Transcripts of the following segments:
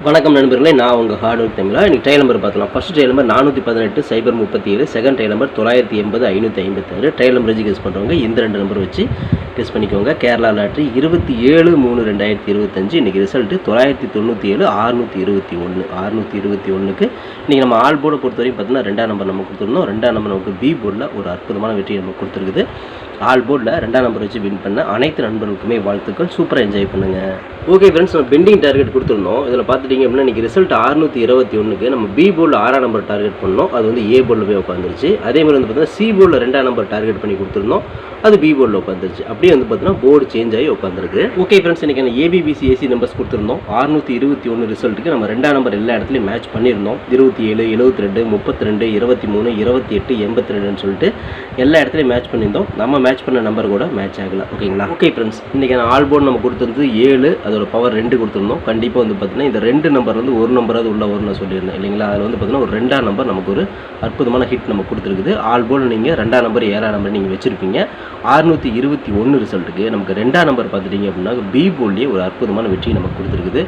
வணக்கம் நண்பர்களே, நான் உங்கள் ஹார்ட் ஒர்க் தமிழா. இன்றைக்கி ட்ரையல் நம்பர் பார்க்கலாம். First trial number 418 037, second trial number 980 556. Trial number வச்சு கெஸ் பண்ணுறவங்க இந்த ரெண்டு நம்பர் வச்சு கெஸ் பண்ணிக்கோங்க. கேரளா லாட்ரி 27/3/2025. இன்றைக்கி ரிசல்ட்டு 997 621. 621க்கு இன்றைக்கி நம்ம ஆல் போர்டை பொறுத்தவரைக்கும் பார்த்தீங்கன்னா ரெண்டாம் நம்பர் நம்ம கொடுத்துருந்தோம். ரெண்டாம் நம்பர் நமக்கு பி போர்டில் ஒரு அற்புதமான வெற்றி நம்ம கொடுத்துருக்குது. ஆல் போர்டில் ரெண்டாம் நம்பர் வச்சு வின் பண்ண அனைத்து நண்பர்களுக்குமே வாழ்த்துக்கள். சூப்பராக என்ஜாய் பண்ணுங்கள். ஓகே ஃப்ரெண்ட்ஸ், நம்ம பெண்டிங் டார்கெட் கொடுத்துருந்தோம். இதில் பார்த்துட்டிங்க அப்படின்னா இன்றைக்கி ரிசல்ட் 621க்கு நம்ம பி போர்டில் 6ஆம் நம்பர் டார்கெட் பண்ணோம். அது வந்து ஏ போர்டில் போய் உட்காந்துருச்சு. அதே மாதிரி வந்து பார்த்தீங்கன்னா சி போர்டில் 2ஆம் நம்பர் டார்கெட் பண்ணி கொடுத்துருந்தோம். அது பி போர்டில் உட்காந்துருச்சு. அப்படியே வந்து பார்த்தீங்கன்னா போர்டு சேஞ்ச் ஆகி உட்காந்துருக்கு. ஓகே ஃப்ரெண்ட்ஸ், இன்றைக்கி ஏபிபிசி ஏசி நம்பர்ஸ் கொடுத்துருந்தோம். 621 ரிசல்ட்டுக்கு நம்ம ரெண்டாம் நம்பர் எல்லா இடத்துலையும் மேட்ச் பண்ணியிருந்தோம். 27, 72, 32, 23, 28, 82ன்னு சொல்லிட்டு எல்லா இடத்துலையும் மேட்ச் பண்ணியிருந்தோம். நம்ம மேட்ச் பண்ண நம்பர் கூட மேட்ச் ஆகலை. ஓகேங்களா? ஓகே ஃப்ரெண்ட்ஸ், இன்றைக்கி ஆல் போர்டு நம்ம கொடுத்துருந்து 7, அதோட பவர் 2 கொடுத்துருந்தோம். கண்டிப்பாக வந்து பார்த்தீங்கன்னா இந்த ரெண்டு நம்பர் வந்து ஒரு நம்பராது உள்ள ஒரு நான் சொல்லியிருந்தேன் இல்லைங்களா? அதில் வந்து பார்த்தீங்கன்னா ஒரு ரெண்டாம் நம்பர் நமக்கு ஒரு அற்புதமான ஹிட் நம்ம கொடுத்துருக்குது. ஆல் போர்டு நீங்கள் ரெண்டாம் நம்பர் 7ஆம் நம்பர் நீங்கள் வச்சுருப்பீங்க. 621 ரிசல்ட்டுக்கு நமக்கு ரெண்டாம் நம்பர் பார்த்துட்டிங்க அப்படின்னா பி போர்ட்லேயே ஒரு அற்புதமான வெற்றி நமக்கு கொடுத்துருக்குது.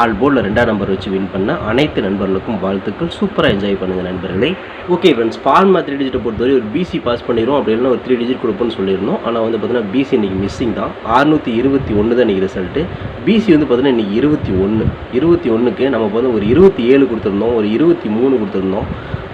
ஆல் போர்டில் ரெண்டாம் நம்பர் வச்சு வின் பண்ண அனைத்து நண்பர்களுக்கும் வாழ்த்துக்கள். சூப்பராக என்ஜாய் பண்ணுங்கள் நண்பர்களே. ஓகே ஃப்ரெண்ட்ஸ், ஃபார்மா 3 டிஜிட்டை பொறுத்தவரை ஒரு பிசி பாஸ் பண்ணிடும். அப்படி இல்லைன்னா ஒரு 3 டிஜிட் கொடுப்போம்னு சொல்லியிருந்தோம். ஆனால் வந்து பார்த்தீங்கன்னா பிசி இன்றைக்கி மிஸ்ஸிங் தான். 621 தான் இன்றைக்கி ரிசல்ட்டு. பிசி வந்து பார்த்தீங்கன்னா இன்றைக்கி 21க்கு நம்ம வந்து ஒரு 27 கொடுத்துருந்தோம், ஒரு 23 கொடுத்துருந்தோம்,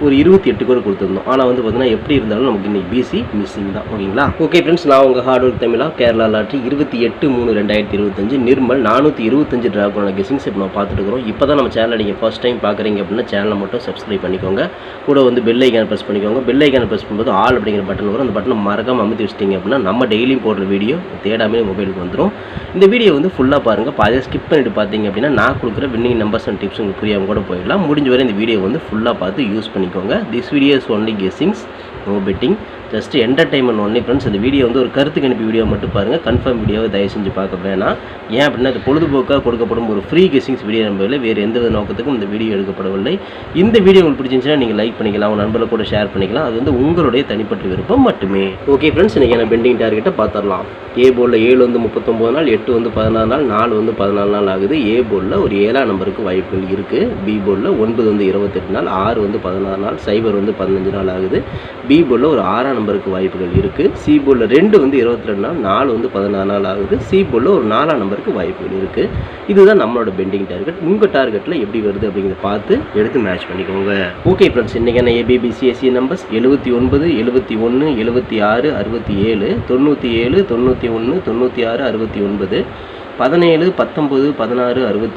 ஒரு 28 கூட கொடுத்துருந்தோம். ஆனால் வந்து பார்த்தீங்கன்னா எப்படி இருந்தாலும் நமக்கு இன்றைக்கி பிசி மிஸ்ஸிங் தான். ஓகேங்களா? ஓகே ஃப்ரெண்ட்ஸ், நான் உங்கள் ஹார்ட் ஒர்க் தமிழா. கேரளா லாட்ரி 28/3/2025 நிர்மல் 425 ட்ரா பண்ண கெஸிங்ஸ் இப்போ நம்ம பார்த்துட்டு இருக்கிறோம். இப்போ தான் நம்ம சேனலை நீங்கள் ஃபர்ஸ்ட் டைம் பார்க்குறீங்க அப்படின்னா சேனலை மட்டும் சப்ஸ்கிரைப் பண்ணிக்கோங்க. கூட வந்து பெல் ஐக்கானை ப்ரெஸ் பண்ணிக்கோங்க. பெல் ஐக்கானை ப்ரெஸ் பண்ணும்போது ஆல் அப்படிங்கிற பட்டன் வரும். அந்த பட்டனை மறக்காமல் அமுத்தி வச்சிட்டிங்க அப்படின்னா நம்ம டெய்லியும் போடுற வீடியோ தேடாமே மொபைலுக்கு வந்துடும். இந்த வீடியோ வந்து ஃபுல்லாக பாருங்கள். பாதியாக ஸ்கிப் பண்ணிட்டு பார்த்தீங்க அப்படின்னா நான் கொடுக்குற வின்னிங் நம்பர்ஸ் அண்ட் டிப்ஸ் உங்களுக்கு புரியாமல் கூட போயிடலாம். முடிஞ்ச வரை இந்த வீடியோ வந்து ஃபுல்லாக பார்த்து யூஸ் பண்ணிக்கோங்க. This video is only guessings, no betting, just entertainment only friends. இந்த வீடியோ வந்து ஒரு கருத்துக்கு அனுப்பி வீடியோ மட்டும் பாருங்கள். கன்ஃபார்ம் வீடியோவை தயவு செஞ்சு பார்க்க வேணாம். ஏன் அப்படின்னா அது பொழுதுபோக்காக கொடுக்கப்படும் ஒரு ஃப்ரீ கெஸிங்ஸ் வீடியோ நம்பவில்லை. வேறு எந்த வித நோக்கத்துக்கும் இந்த வீடியோ எடுக்கப்படவில்லை. இந்த வீடியோ உங்களுக்கு பிடிச்சிருந்துச்சுன்னா நீங்கள் லைக் பண்ணிக்கலாம், உங்கள் நண்பர்கள் கூட ஷேர் பண்ணிக்கலாம். அது வந்து உங்களுடைய தனிப்பட்ட விருப்பம் மட்டுமே. ஓகே ஃப்ரெண்ட்ஸ், இன்றைக்கி நான் பெண்டிங் டார்கெட்டை பார்த்துடலாம். ஏ போர்டில் 7 வந்து 39 நாள், 8 வந்து 16 நாள், 4 வந்து 14 நாள் ஆகுது. ஏ போர்டில் ஒரு 7ஆம் நம்பருக்கு வாய்ப்புகள் இருக்குது. பி போர்டில் 9 வந்து 28 நாள், 6 வந்து 16 நாள், 0 வந்து 15 நாள் ஆகுது. பி போர்டில் ஒரு 6ஆம் நம்பருக்கு வாய்ப்புகள் இருக்குது. சி போர்டில் 2 வந்து 22 நாள், 4 வந்து 16 நாள் ஆகுது. சி போர்டில் ஒரு 4ஆம் நம்பருக்கு வாய்ப்புகள் இருக்குது. இதுதான் நம்மளோட பெண்டிங் டார்கெட். உங்கள் டார்கெட்டில் எப்படி வருது அப்படிங்கிறத பார்த்து எடுத்து மேட்ச் பண்ணிக்கோங்க. ஓகே ஃப்ரெண்ட்ஸ், இன்றைக்கான ஏபிபிசிஎஸ்சி நம்பர்ஸ் 79, 71, 76, 67, 97, 91, 96, 69, 17, 19, 16, 61, 46,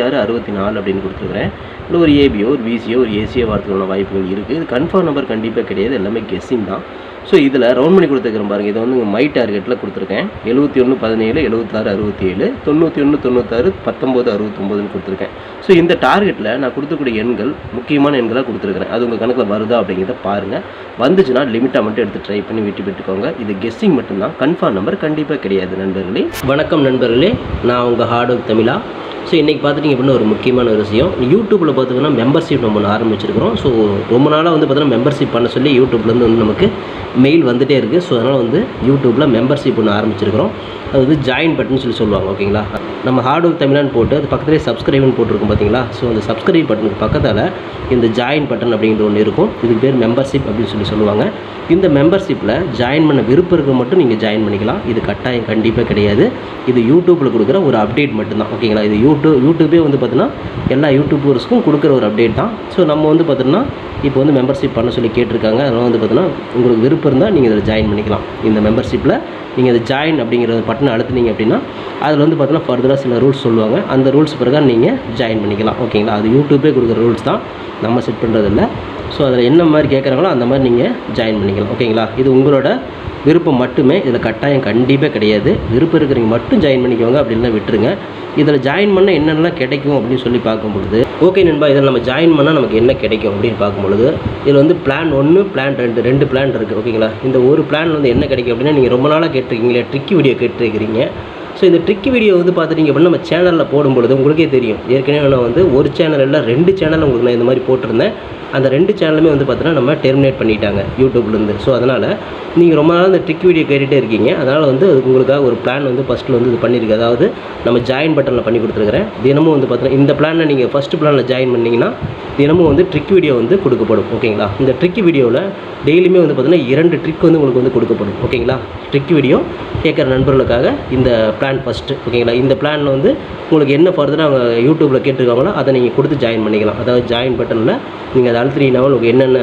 64 அப்படின்னு கொடுத்துருக்குறேன். இல்லை ஒரு ஏபியோ ஒரு பிசியோ ஒரு ஏசியோ வரதுக்கான வாய்ப்புகள் இருக்குது. இது கன்ஃபார்ம் நம்பர் கண்டிப்பாக கிடையாது, எல்லாமே கெஸ்ஸிங் தான். ஸோ இதில் ரவுண்ட் பண்ணி கொடுத்துருக்குறேன் பாருங்கள். இதை வந்து மை டார்கெட்டில் கொடுத்துருக்கேன். 71, 17, 76, 67, 91, 96, 19, 69ன்னு கொடுத்துருக்கேன். ஸோ இந்த டார்கெட்டில் நான் கொடுத்துக்கூடிய எண்கள் முக்கியமான எண்களாக கொடுத்துருக்குறேன். அது உங்கள் கணக்கில் வருதா அப்படிங்கிறத பாருங்கள். வந்துச்சுன்னா லிமிட்டாக மட்டும் எடுத்து ட்ரை பண்ணி வெட்டி பெற்றுக்கோங்க. இது கெஸ்ஸிங் மட்டும்தான், கன்ஃபார்ம் நம்பர் கண்டிப்பாக கிடையாது நண்பர்களே. வணக்கம் நண்பர்களே, நான் உங்கள் ஹார்ட் ஒர்க் தமிழா. ஸோ இன்றைக்கி பார்த்துட்டிங்க அப்படின்னா ஒரு முக்கியமான ஒரு விஷயம். யூடியூப்பில் பார்த்திங்கன்னா மெம்பர்ஷிப் நம்ம ஒன்று ஆரம்பிச்சிருக்கிறோம். ஸோ ரொம்ப நாளாக வந்து பார்த்தீங்கன்னா மெம்பர்ஷிப் பண்ண சொல்லி யூடியூப்லேருந்து வந்து நமக்கு மெயில் வந்துகிட்டே இருக்குது. ஸோ அதனால் வந்து யூடியூப்பில் மெம்பர்ஷிப் ஒன்று ஆரம்பிச்சிருக்கிறோம். அது வந்து ஜாயின் பட்டன் சொல்லி சொல்லுவாங்க. ஓகேங்களா? நம்ம ஹார்ட் ஒர்க் தமிழான்னு போட்டு அது பக்கத்துலேயே சப்ஸ்கிரைப்னு போட்டிருக்கோம் பார்த்தீங்களா? ஸோ அந்த சப்ஸ்கிரைப் பட்டனுக்கு பக்கத்தில் இந்த ஜாயின் பட்டன் அப்படிங்கிற ஒன்று இருக்கும். இதுக்கு பேர் மெம்பர்ஷிப் அப்படின்னு சொல்லி சொல்லுவாங்க. இந்த மெம்பர்ஷிப்பில் ஜாயின் பண்ண விருப்பம் இருக்க மட்டும் நீங்கள் ஜாயின் பண்ணிக்கலாம். இது கட்டாயம் கண்டிப்பாக கிடையாது. இது யூடியூப்பில் கொடுக்குற ஒரு அப்டேட் மட்டும்தான். ஓகேங்களா? இது யூடியூபே வந்து பார்த்தீங்கன்னா எல்லா யூடியூபர்ஸ்க்கும் கொடுக்குற ஒரு அப்டேட் தான். ஸோ நம்ம வந்து பார்த்தீங்கன்னா இப்போ வந்து மெம்பர்ஷிப் பண்ண சொல்லி கேட்டிருக்காங்க. அதனால் வந்து பார்த்தீங்கன்னா உங்களுக்கு விருப்பம் இருந்தால் நீங்கள் இதில் ஜாயின் பண்ணிக்கலாம். இந்த மெம்பர்ஷிப்பில் நீங்கள் அதை ஜாயின் அப்படிங்கிற பட்டனை அழுத்துனீங்க அப்படின்னா அதில் வந்து பார்த்தீங்கன்னா ஃபர்தராக சில ரூல்ஸ் சொல்லுவாங்க. அந்த ரூல்ஸ் பிறகு நீங்கள் ஜாயின் பண்ணிக்கலாம். ஓகேங்களா? அது யூடியூபே கொடுக்குற ரூல்ஸ் தான், நம்ம செட் பண்ணுறதில்ல. ஸோ அதில் என்ன மாதிரி கேட்குறாங்களோ அந்த மாதிரி நீங்கள் ஜாயின் பண்ணிக்கலாம். ஓகேங்களா? இது உங்களோட விருப்பம் மட்டுமே. இதில் கட்டாயம் கண்டிப்பாக கிடையாது. விருப்பம் இருக்கிறவங்க மட்டும் ஜாயின் பண்ணிக்கோங்க, அப்படின்லாம் விட்டுருங்க. இதில் ஜாயின் பண்ணால் என்னென்னலாம் கிடைக்கும் அப்படின்னு சொல்லி பார்க்கும்பொழுது, ஓகே நண்பா, இதில் நம்ம ஜாயின் பண்ணால் நமக்கு என்ன கிடைக்கும் அப்படின்னு பார்க்கும்பொழுது இதில் வந்து பிளான் 1, பிளான் 2, 2 பிளான் இருக்குது. ஓகேங்களா? இந்த ஒரு பிளான் வந்து என்ன கிடைக்கும் அப்படின்னா, நீங்கள் ரொம்ப நாளாக கேட்டிருக்கீங்களே ட்ரிக்கி வீடியோ கேட்டிருக்கிறீங்க. ஸோ இந்த ட்ரிக் வீடியோ வந்து பார்த்துட்டிங்க அப்படின்னா நம்ம சேனலில் போடும்பொழுது உங்களுக்கே தெரியும். ஏற்கனவே நான் வந்து ஒரு சேனல் இல்லை 2 சேனல் உங்களுக்கு நான் இந்த மாதிரி போட்டிருந்தேன். அந்த 2 சேனலுமே வந்து பார்த்தீங்கன்னா நம்ம டெர்மினேட் பண்ணிட்டாங்க யூடியூப்லேருந்து. ஸோ அதனால் நீங்கள் ரொம்ப நாள் இந்த ட்ரிக் வீடியோ கேட்டுகிட்டே இருக்கீங்க. அதனால் வந்து உங்களுக்காக ஒரு பிளான் வந்து ஃபஸ்ட்டில் வந்து இது பண்ணியிருக்கு. அதாவது நம்ம ஜாயின் பட்டனில் பண்ணி கொடுத்துருக்குறேன். தினமும் வந்து பார்த்தீங்கன்னா இந்த பிளானில் நீங்கள் ஃபஸ்ட்டு பிளானில் ஜாயின் பண்ணிங்கன்னா தினமும் வந்து ட்ரிக் வீடியோ வந்து கொடுக்கப்படும். ஓகேங்களா? இந்த ட்ரிக் வீடியோவில் டெய்லியுமே வந்து பார்த்தீங்கன்னா 2 ட்ரிக் வந்து உங்களுக்கு வந்து கொடுக்கப்படும். ஓகேங்களா? ட்ரிக் வீடியோ கேட்குற நண்பர்களுக்காக இந்த பிளான் ஃபஸ்ட்டு. ஓகேங்களா? இந்த பிளானில் வந்து உங்களுக்கு என்ன ஃபர்தராக அவங்க யூடியூப்பில் கேட்டிருக்காங்களோ அதை நீங்கள் கொடுத்து ஜாயின் பண்ணிக்கலாம். அதாவது ஜாயின் பட்டனில் நீங்கள் அதை அழுத்தினீங்கன்னா உங்களுக்கு என்னென்ன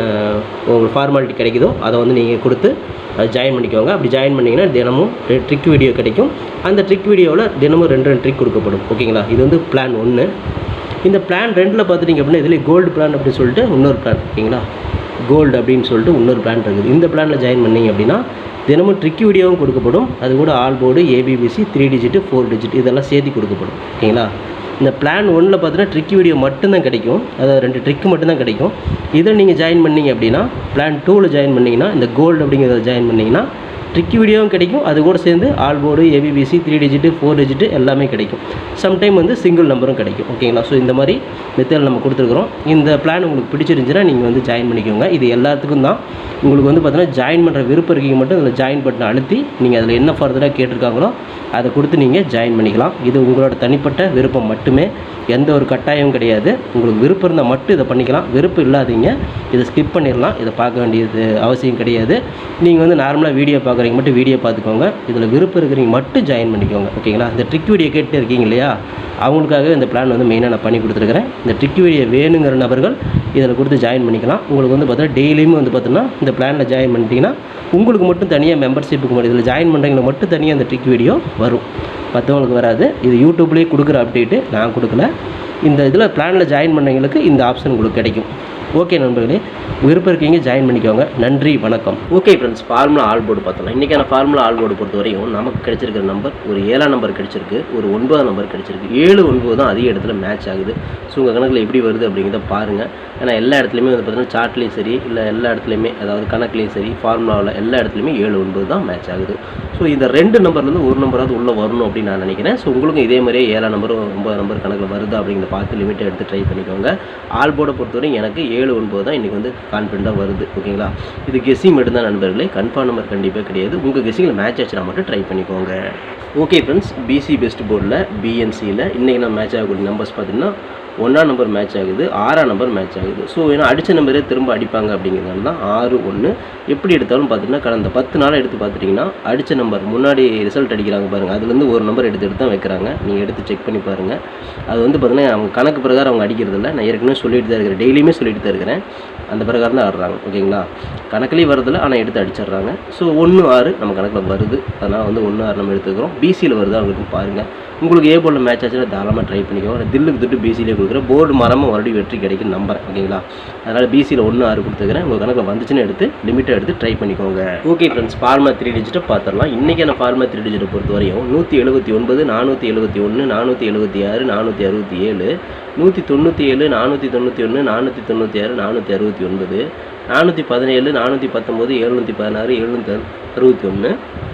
உங்களுக்கு ஃபார்மாலிட்டி கிடைக்குதோ அதை வந்து நீங்கள் கொடுத்து அதை ஜாயின் பண்ணிக்கோங்க. அப்படி ஜாயின் பண்ணிங்கன்னா தினமும் ட்ரிக் வீடியோ கிடைக்கும். அந்த ட்ரிக் வீடியோவில் தினமும் 2 ட்ரிக் கொடுக்கப்படும். ஓகேங்களா? இது வந்து பிளான் 1. இந்த பிளான் 2ல் பார்த்துட்டிங்க அப்படின்னா இதில் கோல்டு பிளான் அப்படின்னு சொல்லிட்டு இன்னொரு பிளான். ஓகேங்களா? கோல்டு அப்படின்னு சொல்லிட்டு இன்னொரு பிளான் இருக்குது. இந்த பிளானில் ஜாயின் பண்ணிங்க அப்படின்னா தினமும் ட்ரிக் வீடியோவும் கொடுக்கப்படும். அது கூட all board, ABBC, 3 digit 4 digit இதெல்லாம் சேர்த்து கொடுக்கப்படும். ஓகேங்களா? இந்த பிளான் 1ல் பார்த்தீங்கன்னா ட்ரிக் வீடியோ மட்டும்தான் கிடைக்கும். அதாவது 2 ட்ரிக்கு மட்டும்தான் கிடைக்கும். இதில் நீங்கள் ஜாயின் பண்ணிங்க அப்படின்னா பிளான் 2ல் ஜாயின் பண்ணிங்கன்னா இந்த கோல்டு அப்படிங்கிறத ஜாயின் பண்ணிங்கன்னா ட்ரிக் வீடியோவும் கிடைக்கும். அது கூட சேர்ந்து all board, ABBC, 3 digit 4 digit எல்லாமே கிடைக்கும். சம்டைம் வந்து சிங்கிள் நம்பரும் கிடைக்கும். ஓகேங்களா? ஸோ இந்த மாதிரி மெத்தட் நம்ம கொடுத்துருக்குறோம். இந்த பிளான் உங்களுக்கு பிடிச்சிருந்துச்சுன்னா நீங்கள் வந்து ஜாயின் பண்ணிக்கோங்க. இது எல்லாத்துக்கும் தான். உங்களுக்கு வந்து பார்த்தீங்கன்னா ஜாயின் பண்ணுற விருப்பம் இருக்கீங்க மட்டும் அதில் ஜாயின் பட்டனை அழுத்தி நீங்கள் அதில் என்ன ஃபர்தராக கேட்டிருக்காங்களோ அதை கொடுத்து நீங்கள் ஜாயின் பண்ணிக்கலாம். இது உங்களோட தனிப்பட்ட விருப்பம் மட்டுமே. எந்த ஒரு கட்டாயமும் கிடையாது. உங்களுக்கு விருப்பம் இருந்தால் மட்டும் இதை பண்ணிக்கலாம். விருப்பம் இல்லாதீங்க இதை ஸ்கிப் பண்ணிடலாம். இதை பார்க்க வேண்டியது அவசியம் கிடையாது. நீங்கள் வந்து நார்மலாக வீடியோ பார்க்குறீங்க மட்டும் வீடியோ பார்த்துக்கோங்க. இதில் விருப்பம் இருக்கிறீங்க மட்டும் ஜாயின் பண்ணிக்கோங்க. ஓகேங்களா? இந்த ட்ரிக் வீடியோ கேட்டு இருக்கீங்க இல்லையா, அவங்களுக்காக இந்த பிளான் வந்து மெயினாக நான் பண்ணி கொடுத்துருக்குறேன். இந்த ட்ரிக் வீடியோ வேணுங்கிற நபர்கள் இதில் கொடுத்து ஜாயின் பண்ணிக்கலாம். உங்களுக்கு வந்து பார்த்தீங்கன்னா டெய்லியுமே வந்து பார்த்தீங்கன்னா இந்த பிளானில் ஜாயின் பண்ணிட்டீங்கன்னா உங்களுக்கு மட்டும் தனியாக மெம்பர்ஷிப்புக்கு மட்டும் இதில் ஜாயின் பண்ணுறவங்களுக்கு மட்டும் தனியாக இந்த ட்ரிக் வீடியோ வரும். மற்றவங்களுக்கு வராது. இது யூடியூப்லேயே கொடுக்குற அப்டேட்டு, நான் கொடுக்கல. இந்த இதில் பிளானில் ஜாயின் பண்ணவங்களுக்கு இந்த ஆப்ஷன் உங்களுக்கு கிடைக்கும். ஓகே நண்பர்களே, விருப்பம் இருக்கீங்க ஜாயின் பண்ணிக்கோங்க. நன்றி, வணக்கம். Okay friends, formula all board பார்த்தலாம். இன்றைக்கான ஃபார்முலா ஆல் போர்டு பொறுத்த வரையும் நமக்கு கிடைச்சிருக்கிற நம்பர் ஒரு 7ஆம் நம்பர் கிடைச்சிருக்கு, ஒரு 9ஆம் நம்பர் கிடைச்சிருக்கு. 7, 9 தான் அதிக இடத்துல மேட்ச் ஆகுது. ஸோ உங்கள் கணக்கில் எப்படி வருது அப்படிங்கிறத பாருங்கள். ஏன்னா எல்லா இடத்துலையுமே வந்து பார்த்தீங்கன்னா சார்ட்லேயும் சரி, இல்லை எல்லா இடத்துலையுமே அதாவது கணக்குலேயும் சரி, ஃபார்முலாவில் எல்லா இடத்துலையுமே 7, 9 தான் மேட்ச் ஆகுது. ஸோ இந்த 2 நம்பர்லேருந்து ஒரு நம்பராவது உள்ளே வரணும் அப்படின்னு நான் நினைக்கிறேன். ஸோ உங்களுக்கும் இதே மாதிரியே 7ஆம் நம்பரும் 9ஆம் நம்பர் கணக்கில் வருதா அப்படிங்கிறத பார்த்து லிமிட்டை எடுத்து ட்ரை பண்ணிக்கோங்க. ஆல் போர்டை பொறுத்தவரைக்கும் எனக்கு 7, 9 தான் இன்றைக்கி வந்து கான்ஃபிடண்ட்டாக வருது. ஓகேங்களா? இது கெஸ்ஸிங் மட்டும்தான் நண்பர்களே, கன்ஃபார்ம் நம்பர் கண்டிப்பாக கிடையாது. உங்கள் கெஸ்ஸிங்கில் மேட்ச் ஆச்சுன்னா மட்டும் ட்ரை பண்ணிக்கோங்க. ஓகே ஃப்ரெண்ட்ஸ், பிசி பெஸ்ட் போர்டில் பிஎன்சியில் இன்றைக்கி நான் மேட்ச் ஆகக்கூடிய நம்பர்ஸ் பார்த்தீங்கன்னா 1ஆம் நம்பர் மேட்ச் ஆகுது, 6ஆம் நம்பர் மேட்ச் ஆகுது. ஸோ ஏன்னா அடித்த நம்பரே திரும்ப அடிப்பாங்க அப்படிங்கிறதுனால தான் 6, 1 எப்படி எடுத்தாலும் பார்த்தீங்கன்னா கடந்த 10 நாளாக எடுத்து பார்த்துட்டிங்கன்னா அடித்த நம்பர் முன்னாடி ரிசல்ட் அடிக்கிறாங்க பாருங்கள், அதுலேருந்து ஒரு நம்பர் எடுத்து தான் வைக்கிறாங்க. நீங்கள் எடுத்து செக் பண்ணி பாருங்கள். அது வந்து பார்த்தீங்கன்னா அவங்க கணக்கு பிரகாரம் அவங்க அடிக்கிறதில்ல. நான் ஏற்கனவே சொல்லிட்டு தான் இருக்கிறேன், டெய்லியுமே சொல்லிட்டு தான் இருக்கிறேன். அந்த பிரகாரம் தான் ஆடுறாங்க. ஓகேங்களா? கணக்குலேயும் வரதில்லை, ஆனால் எடுத்து அடிச்சிடுறாங்க. ஸோ 1, 6 நம்ம கணக்கில் வருது. அதனால் வந்து 1, 6 நம்ம எடுத்துக்கிறோம். பிசியில் வருது அவங்களுக்கு பாருங்கள். உங்களுக்கு ஏ போர்டில் மேட்ச் ஆச்சுன்னா தாராளமாக ட்ரை பண்ணிக்கோங்க. தில்லுக்கு தொட்டு பிசியிலே கொடுக்குறேன். போர்டு மரமும் மறுபடியும் வெற்றி கிடைக்கும் நம்புறேன். ஓகேங்களா? அதனால் பிசியில் 1, 6 கொடுத்துக்கிறேன். உங்கள் கணக்கில் வந்துச்சுன்னு எடுத்து லிமிட்டாக எடுத்து ட்ரை பண்ணிக்கோங்க. ஓகே ஃப்ரெண்ட்ஸ், ஃபார்மா 3 டிஜிட்டை பார்த்துடலாம். இன்றைக்கான ஃபார்மா 3 டிஜிட்டை பொறுத்த வரையும் 179, 471, 476, 467, 197, 491, 496, 469, 417, 419, 716, 761,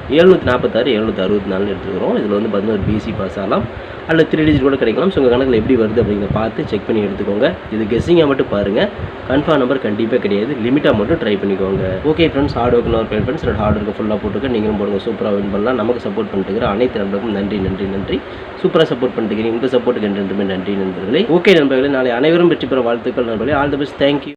746, 764 எடுத்துக்கிறோம். இதில் வந்து பார்த்தீங்கன்னா பிசி பாஸ் ஆகலாம் அல்ல 3 டிஜிட் கூட கிடைக்கலாம். ஸோ உங்கள் கணக்கில் எப்படி வருது அப்படிங்கிறத பார்த்து செக் பண்ணி எடுத்துக்கோங்க. இது கெஸ்ஸிங்காக மட்டும் பாருங்கள், கன்ஃபார்ம் நம்பர் கண்டிப்பாக கிடையாது. லிமிட்டாக மட்டும் ட்ரை பண்ணிக்கோங்க. ஓகே ஃப்ரெண்ட்ஸ், ஹார்ட் ஒர்க் ஒரு ஃப்ரெண்ட்ஸ் என்னோட ஹார்ட் ஒர்க்கு ஃபுல்லாக போட்டுருக்க நீங்களும் போடுங்க. சூப்பராக வின் பண்ணலாம். நமக்கு சப்போர்ட் பண்ணிட்டு அனைத்து நண்பர்களுக்கும் நன்றி நன்றி நன்றி. சூப்பராக சப்போர்ட் பண்ணிட்டு உங்கள் சப்போர்ட்டுக்கு என்றுமே நன்றி நண்பர்களே. ஓகே நண்பர்களே, நாளை அனைவரும் வெற்றி பெற வாழ்த்துக்கள் நண்பர்களே. All the best. தேங்க்யூ.